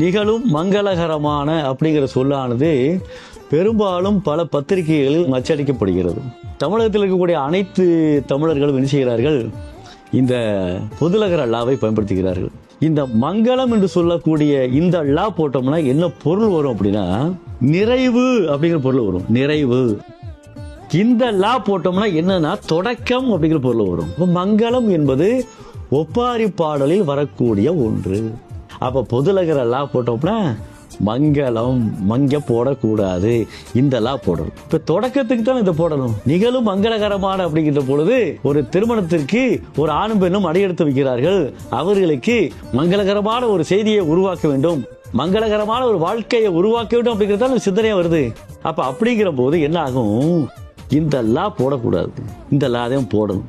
நிகழும் மங்களகரமான அப்படிங்கிற சொல்லானது பெரும்பாலும் பல பத்திரிகைகளில் அச்சடிக்கப்படுகிறது. தமிழகத்தில் இருக்கக்கூடிய அனைத்து தமிழர்களும் என்ன செய்கிறார்கள்? இந்த பொதுலகர லாவை பயன்படுத்துகிறார்கள். இந்த மங்களம் என்று சொல்லக்கூடிய இந்த லா போட்டோம்னா என்ன பொருள் வரும் அப்படின்னா, நிறைவு அப்படிங்கிற பொருள் வரும். நிறைவு. இந்த லா போட்டோம்னா என்னன்னா தொடக்கம் அப்படிங்கிற பொருள் வரும். மங்களம் என்பது ஒப்பாரி பாடலில் வரக்கூடிய ஒன்று. அப்ப பொதுலகர லா போட்டோம்னா மங்களம், மங்க போடக்கூடாது, இந்த லா போடணும். இப்ப தொடக்கத்துக்கு தான் இதை போடணும். நிகழும் மங்களகரமான அப்படிங்கிற பொழுது ஒரு திருமணத்திற்கு ஒரு ஆணும் பெண்ணும் அடியெடுத்து வைக்கிறார்கள். அவர்களுக்கு மங்களகரமான ஒரு செய்தியை உருவாக்க வேண்டும், மங்களகரமான ஒரு வாழ்க்கையை உருவாக்க வேண்டும் அப்படிங்கிறதால சிந்தனையா வருது. அப்ப அப்படிங்கிற போது என்ன ஆகும்? இந்த லா போடக்கூடாது, இந்த லா தான் போடணும்.